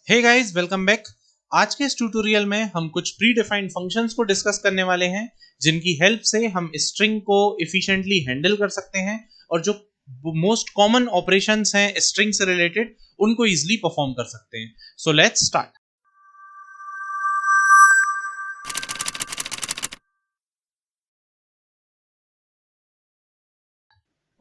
Hey guys, welcome back. आज के इस ट्यूटोरियल में हम कुछ प्री डिफाइंड फंक्शंस को डिस्कस करने वाले हैं जिनकी हेल्प से हम स्ट्रिंग को एफिशिएंटली हैंडल कर सकते हैं और जो मोस्ट कॉमन ऑपरेशंस हैं स्ट्रिंग से रिलेटेड उनको इजीली परफॉर्म कर सकते हैं। So let's start.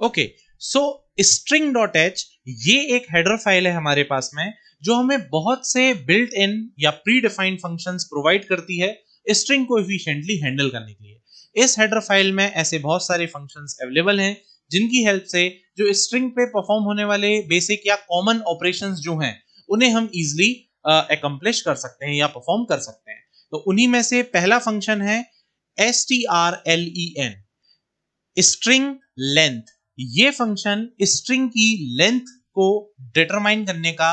Okay, so string.h ये एक हेडर फाइल है हमारे पास में जो हमें बहुत से बिल्ट इन या प्री डिफाइंड फंक्शंस प्रोवाइड करती है स्ट्रिंग को एफिशिएंटली हैंडल करने के लिए। इस हेडर फाइल में ऐसे बहुत सारे फंक्शंस अवेलेबल हैं जिनकी हेल्प से जो स्ट्रिंग पे परफॉर्म होने वाले बेसिक या कॉमन ऑपरेशंस जो हैं उन्हें हम इजीली अकम्प्लिश कर सकते हैं या परफॉर्म कर सकते हैं। तो उन्हीं में से पहला फंक्शन है strlen, स्ट्रिंग लेंथ। ये फंक्शन स्ट्रिंग की लेंथ को डिटरमाइन करने का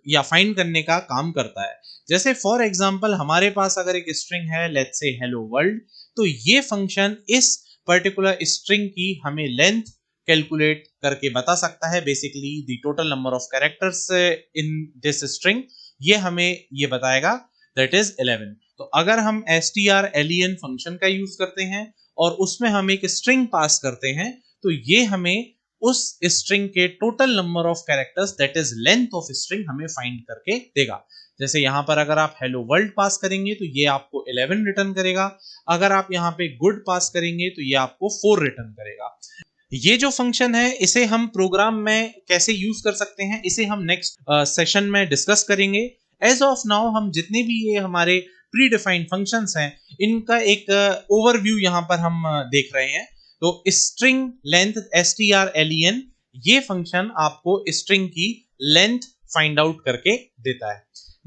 या फाइंड करने का काम करता है। जैसे फॉर एग्जांपल हमारे पास अगर एक स्ट्रिंग है लेट्स से हेलो वर्ल्ड, तो ये फंक्शन इस पर्टिकुलर स्ट्रिंग की हमें लेंथ कैलकुलेट करके बता सकता है। Basically the total number of characters in this string ये हमें ये बताएगा, दैट इज 11। तो अगर हम strlen फंक्शन का यूज करते हैं और उसमें हम एक स्ट्रिंग पास करते हैं तो ये हमें उस स्ट्रिंग के total number of characters that is length of string हमें फाइंड करके देगा। जैसे यहां पर अगर आप हेलो वर्ल्ड पास करेंगे तो ये आपको 11 रिटर्न करेगा। अगर आप यहां पे गुड पास करेंगे तो ये आपको 4 रिटर्न करेगा। ये जो फंक्शन है इसे हम प्रोग्राम में कैसे यूज कर सकते हैं इसे हम नेक्स्ट सेशन में डिस्कस करेंगे। एज ऑफ नाउ हम जितने भी ये हमारे प्री डिफाइंड फंक्शंस हैं इनका एक ओवरव्यू यहाँ पर हम देख रहे हैं। तो स्ट्रिंग लेंथ strlen ये फंक्शन आपको स्ट्रिंग की लेंथ फाइंड आउट करके देता है।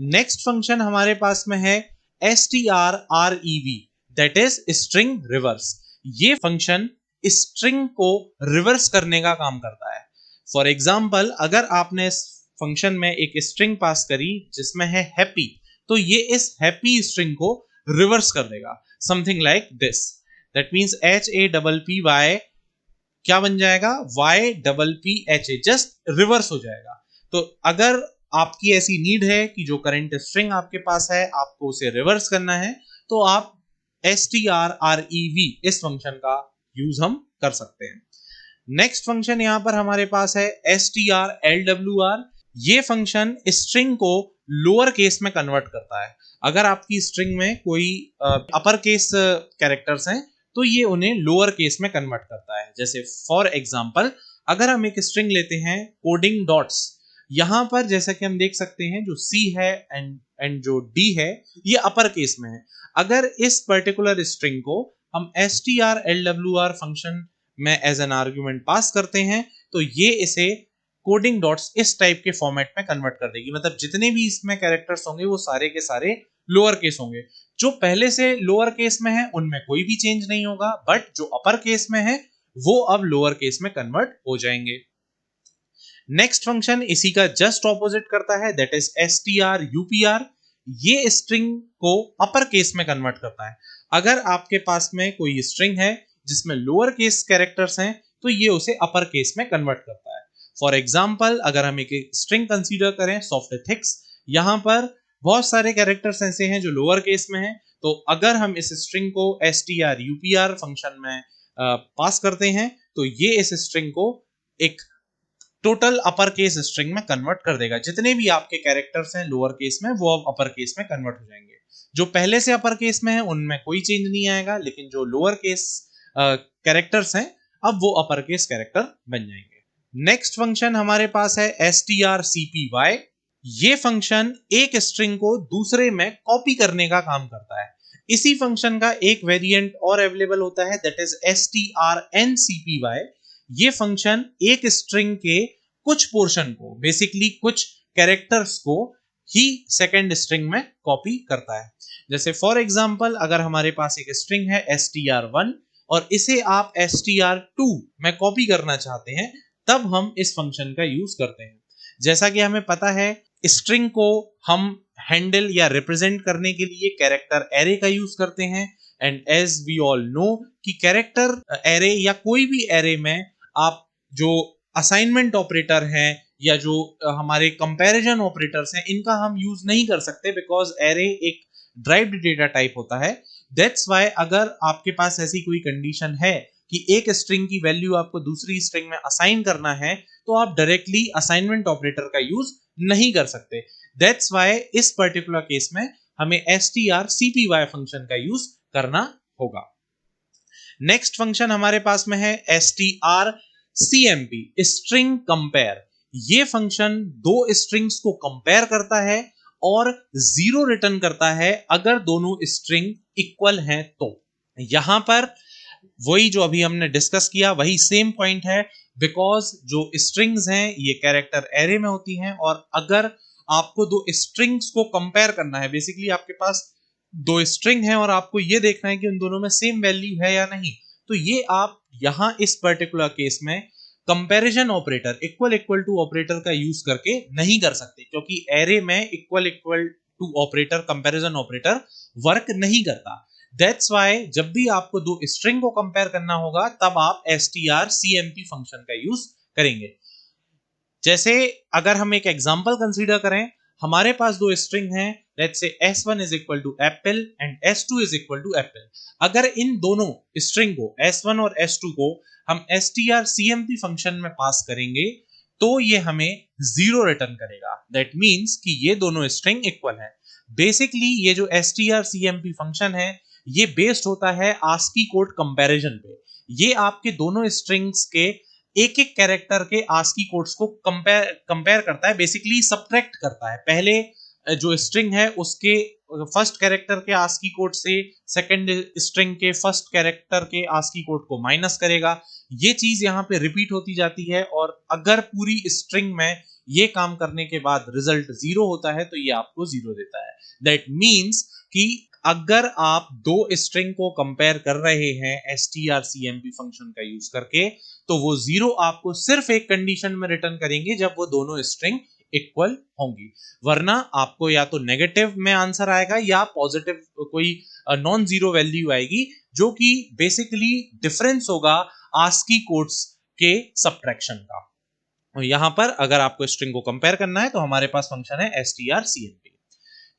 नेक्स्ट फंक्शन हमारे पास में है strrev, that is string reverse. ये फंक्शन स्ट्रिंग को रिवर्स करने का काम करता है। फॉर एग्जाम्पल अगर आपने इस फंक्शन में एक स्ट्रिंग पास करी जिसमें है हैप्पी, तो ये इस हैप्पी स्ट्रिंग को रिवर्स कर देगा, something like this. That means HAPPY क्या बन जाएगा, YPPHA, जस्ट रिवर्स हो जाएगा। तो अगर आपकी ऐसी नीड है कि जो करंट स्ट्रिंग आपके पास है आपको उसे रिवर्स करना है तो आप strrev इस फंक्शन का यूज हम कर सकते हैं। नेक्स्ट फंक्शन यहां पर हमारे पास है strlwr। ये फंक्शन स्ट्रिंग को लोअर केस में कन्वर्ट करता है। अगर आपकी स्ट्रिंग में कोई अपर केस कैरेक्टर्स हैं तो ये उन्हें लोअर केस में कन्वर्ट करता है। जैसे फॉर एग्जांपल अगर हम एक स्ट्रिंग लेते हैं कोडिंग डॉट्स, यहां पर जैसा कि हम देख सकते हैं जो C है एंड जो D है ये अपर केस में है। अगर इस पर्टिकुलर स्ट्रिंग को हम strlwr फंक्शन में एज एन आर्गुमेंट पास करते हैं तो ये इसे कोडिंग डॉट्स इस टाइप के फॉर्मेट में कन्वर्ट कर देगी। मतलब जितने भी इसमें कैरेक्टर्स होंगे वो सारे के सारे लोअर केस होंगे। जो पहले से लोअर केस में है उनमें कोई भी चेंज नहीं होगा, बट जो अपर केस में है वो अब लोअर केस में कन्वर्ट हो जाएंगे। नेक्स्ट फंक्शन इसी का जस्ट ऑपोजिट करता है, दैट इज strupr। ये स्ट्रिंग को अपर केस में कन्वर्ट करता है। अगर आपके पास में कोई स्ट्रिंग है जिसमें लोअर केस कैरेक्टर्स हैं तो ये उसे अपर केस में कन्वर्ट करता है। फॉर एग्जाम्पल अगर हम एक स्ट्रिंग कंसीडर करें सॉफ्टथिक्स, यहां पर बहुत सारे कैरेक्टर्स ऐसे हैं जो लोअर केस में हैं। तो अगर हम इस स्ट्रिंग को strupr फंक्शन में पास करते हैं तो ये इस स्ट्रिंग को एक टोटल अपर केस स्ट्रिंग में कन्वर्ट कर देगा। जितने भी आपके कैरेक्टर्स हैं लोअर केस में वो अब अपर केस में कन्वर्ट हो जाएंगे। जो पहले से अपर केस में है उनमें कोई चेंज नहीं आएगा, लेकिन जो लोअर केस कैरेक्टर्स हैं अब वो अपर केस कैरेक्टर बन जाएंगे। नेक्स्ट फंक्शन हमारे पास है strcpy। ये फंक्शन एक स्ट्रिंग को दूसरे में कॉपी करने का काम करता है। इसी फंक्शन का एक वेरिएंट और अवेलेबल होता है, दैट इज strncpy। ये फंक्शन एक स्ट्रिंग के कुछ पोर्शन को, बेसिकली कुछ कैरेक्टर्स को ही सेकेंड स्ट्रिंग में कॉपी करता है। जैसे फॉर एग्जांपल अगर हमारे पास एक स्ट्रिंग है str1 और इसे आप str2 में कॉपी करना चाहते हैं तब हम इस फंक्शन का यूज करते हैं। जैसा कि हमें पता है स्ट्रिंग को हम हैंडल या रिप्रेजेंट करने के लिए कैरेक्टर एरे का यूज करते हैं। And as we all know कि कैरेक्टर एरे या कोई भी एरे में आप जो असाइनमेंट ऑपरेटर हैं या जो हमारे कंपैरिजन ऑपरेटर्स हैं, इनका हम यूज नहीं कर सकते बिकॉज एरे एक ड्राइव्ड डेटा टाइप होता है। दैट्स वाई अगर आपके पास ऐसी कोई कंडीशन है कि एक स्ट्रिंग की वैल्यू आपको दूसरी स्ट्रिंग में असाइन करना है, तो आप डायरेक्टली असाइनमेंट ऑपरेटर का यूज नहीं कर सकते। दैट्स वाई इस पर्टिकुलर केस में हमें strcpy फंक्शन का यूज करना होगा। नेक्स्ट फंक्शन हमारे पास में है strcmp, स्ट्रिंग कंपेयर। ये फंक्शन दो स्ट्रिंग्स को कंपेयर करता है और जीरो रिटर्न करता है अगर दोनों स्ट्रिंग इक्वल हैं। तो यहां पर वही जो अभी हमने डिस्कस किया वही सेम पॉइंट है, बिकॉज जो स्ट्रिंग्स हैं ये कैरेक्टर एरे में होती हैं, और अगर आपको दो स्ट्रिंग्स को कंपेयर करना है, बेसिकली आपके पास दो स्ट्रिंग है और आपको ये देखना है कि उन दोनों में सेम वैल्यू है या नहीं, तो ये आप यहां इस पर्टिकुलर केस में comparison operator equal equal to operator का यूज करके नहीं कर सकते, क्योंकि एरे में equal equal to operator comparison operator work नहीं करता। दैट्स वाई जब भी आपको दो स्ट्रिंग को कंपेयर करना होगा तब आप strcmp फंक्शन का यूज करेंगे। जैसे अगर हम एक एग्जांपल कंसीडर करें, हमारे पास दो स्ट्रिंग हैं, let's say s1 is equal to apple and s2 is equal to apple। अगर इन दोनों स्ट्रिंग को s1 और s2 को हम strcmp फंक्शन में पास करेंगे तो ये हमें जीरो रिटर्न करेगा। दैट मींस कि ये दोनों स्ट्रिंग इक्वल है। बेसिकली ये जो strcmp फंक्शन है ये बेस्ड होता है आस्की कोड कंपैरिजन पे। ये आपके दोनों स्ट्रिंग्स के एक एक कैरेक्टर के आस्की कोड्स को कंपेयर करता है, बेसिकली सबट्रैक्ट करता है। पहले जो स्ट्रिंग है उसके फर्स्ट कैरेक्टर के आस्की कोड से सेकंड स्ट्रिंग के फर्स्ट कैरेक्टर के आस्की कोड को माइनस करेगा। ये चीज यहाँ पे रिपीट होती जाती है, और अगर पूरी स्ट्रिंग में ये काम करने के बाद रिजल्ट जीरो होता है तो ये आपको जीरो देता है। दैट मीन्स कि अगर आप दो स्ट्रिंग को कंपेयर कर रहे हैं strcmp फंक्शन का यूज करके, तो वो जीरो आपको सिर्फ एक कंडीशन में रिटर्न करेंगे जब वो दोनों स्ट्रिंग इक्वल होंगी, वरना आपको या तो नेगेटिव में आंसर आएगा या पॉजिटिव कोई नॉन जीरो वैल्यू आएगी, जो कि बेसिकली डिफरेंस होगा आस्की कोड्स के सबट्रैक्शन का। और यहां पर अगर आपको स्ट्रिंग को कंपेयर करना है तो हमारे पास फंक्शन है strcmp।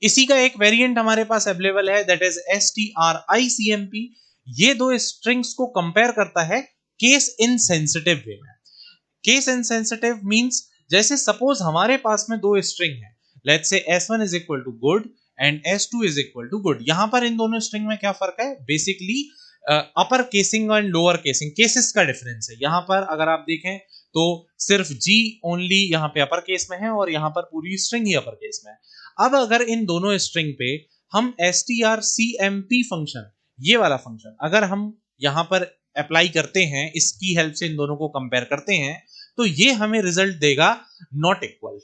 इसी का एक वेरिएंट हमारे पास अवेलेबल है, दैट इज stricmp। ये दो स्ट्रिंग्स को कंपेयर करता है केस इनसेंसिटिव वे में। केस इनसेंसिटिव मींस जैसे सपोज हमारे पास में दो स्ट्रिंग है, let's say s1 is equal to good and s2 is equal to good। यहां पर इन दोनों स्ट्रिंग में क्या फर्क है, बेसिकली अपर केसिंग और लोअर केसिंग केसेस का डिफरेंस है। यहां पर अगर आप देखें तो सिर्फ g ओनली यहाँ पे अपर केस में है और यहाँ पर पूरी स्ट्रिंग ही अपर केस में है। अब अगर इन दोनों स्ट्रिंग पे हम strcmp फंक्शन, ये वाला फंक्शन अगर हम यहाँ पर अप्लाई करते हैं, इसकी हेल्प से इन दोनों को कंपेयर करते हैं, तो ये हमें रिजल्ट देगा नॉट इक्वल।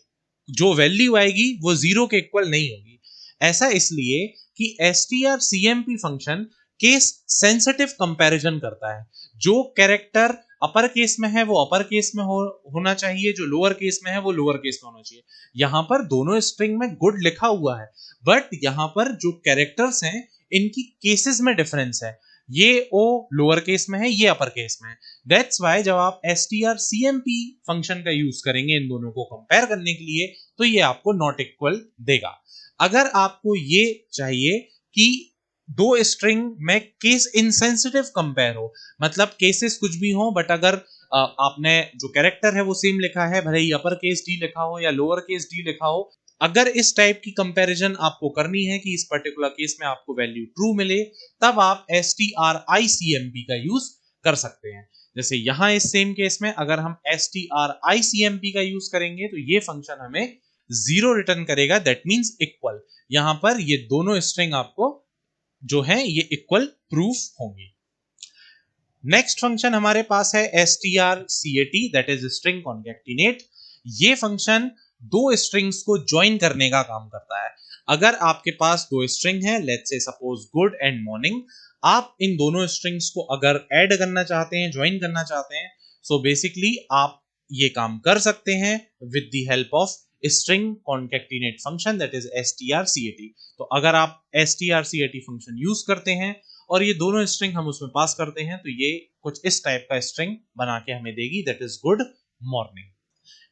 जो वैल्यू आएगी वो जीरो के इक्वल नहीं होगी। ऐसा इसलिए कि strcmp function case sensitive comparison करता है। जो कैरेक्टर अपर केस में है वो अपर केस में होना चाहिए, जो लोअर केस में है वो लोअर केस में होना चाहिए। यहां पर दोनों स्ट्रिंग में गुड लिखा हुआ है, बट यहां पर जो कैरेक्टर्स हैं इनकी केसेस में डिफरेंस है। ये ओ लोअर केस में है, ये अपर केस में है। दैट्स वाई जब आप strcmp फंक्शन का यूज करेंगे इन दोनों को कंपेयर करने के लिए, तो ये आपको नॉट इक्वल देगा। अगर आपको ये चाहिए कि दो स्ट्रिंग में केस इनसेंसिटिव कंपेयर हो, मतलब केसेस कुछ भी हो बट अगर आपने जो कैरेक्टर है वो सेम लिखा है, भले ही अपर केस डी लिखा हो या लोअर केस डी लिखा हो, अगर इस टाइप की कंपैरिजन आपको करनी है कि इस पर्टिकुलर केस में आपको वैल्यू ट्रू मिले, तब आप stricmp का यूज कर सकते हैं। जैसे यहां इस सेम केस में अगर हम stricmp का यूज करेंगे तो ये फंक्शन हमें जीरो रिटर्न करेगा, दैट मींस इक्वल। यहां पर ये दोनों स्ट्रिंग आपको जो है ये इक्वल प्रूफ होंगी। नेक्स्ट फंक्शन हमारे पास है strcat, that is string concatenate. ये फंक्शन दो स्ट्रिंग्स को ज्वाइन करने का काम करता है। अगर आपके पास दो स्ट्रिंग है, let's say suppose good and morning, आप इन दोनों स्ट्रिंग्स को अगर ऐड करना चाहते हैं, ज्वाइन करना चाहते हैं, सो बेसिकली आप ये काम कर सकते हैं with the help of string concatenate function, that is strcat। तो अगर आप strcat फंक्शन यूज करते हैं और ये दोनों स्ट्रिंग हम उसमें पास करते हैं, तो ये कुछ इस टाइप का स्ट्रिंग बना के हमें देगी, that is good morning.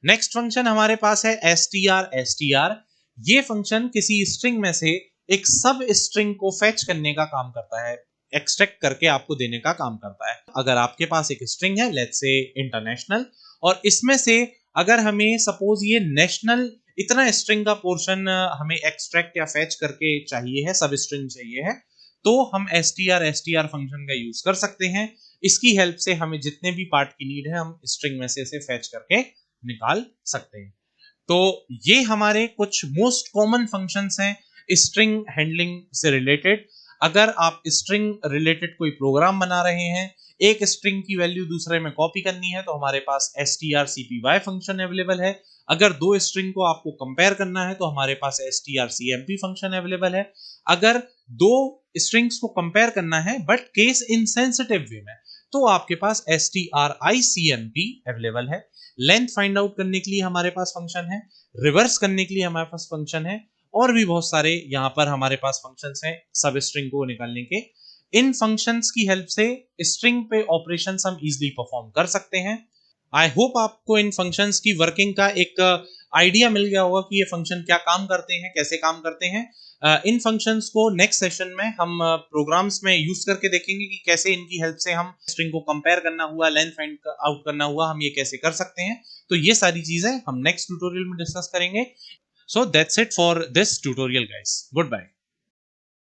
Next function हमारे पास है str। ये फंक्शन किसी स्ट्रिंग में से एक सब स्ट्रिंग को फेच करने का काम करता है, एक्सट्रैक्ट करके आपको देने का काम करता है। अगर आपके पास एक स्ट्रिंग है, लेट्स से इंटरनेशनल, और इसमें से अगर हमें सपोज ये नेशनल इतना स्ट्रिंग का पोर्शन हमें एक्सट्रैक्ट या फेच करके चाहिए है, सब स्ट्रिंग चाहिए है, तो हम str फंक्शन का यूज कर सकते हैं। इसकी हेल्प से हमें जितने भी पार्ट की नीड है हम स्ट्रिंग में से इसे फेच करके निकाल सकते हैं। तो ये हमारे कुछ मोस्ट कॉमन फंक्शंस हैं स्ट्रिंग हैंडलिंग से रिलेटेड। अगर आप स्ट्रिंग रिलेटेड कोई प्रोग्राम बना रहे हैं, एक स्ट्रिंग की वैल्यू दूसरे में कॉपी करनी है, तो हमारे पास strcpy फंक्शन अवेलेबल है। अगर दो स्ट्रिंग को आपको कंपेयर करना है तो हमारे पास strcmp फंक्शन अवेलेबल है। अगर दो स्ट्रिंग्स को कंपेयर करना है बट केस इनसेंसिटिव वे में, तो आपके पास stricmp अवेलेबल है। लेंथ फाइंड आउट करने के लिए हमारे पास फंक्शन है, रिवर्स करने के लिए हमारे पास फंक्शन है, और भी बहुत सारे यहाँ पर हमारे पास फंक्शंस हैं सब स्ट्रिंग को निकालने के। इन फंक्शंस की हेल्प से स्ट्रिंग पे ऑपरेशंस हम इजीली परफॉर्म कर सकते हैं। आई होप आपको इन फंक्शंस की वर्किंग का एक आइडिया मिल गया होगा कि ये फंक्शन क्या काम करते हैं, कैसे काम करते हैं। इन फंक्शंस को नेक्स्ट सेशन में हम प्रोग्राम्स में यूज करके देखेंगे कि कैसे इनकी हेल्प से हम स्ट्रिंग को कंपेयर करना हुआ, लेंथ फाइंड आउट करना हुआ, हम ये कैसे कर सकते हैं। तो ये सारी चीजें हम नेक्स्ट ट्यूटोरियल में डिस्कस करेंगे। So that's it for this tutorial guys, good bye.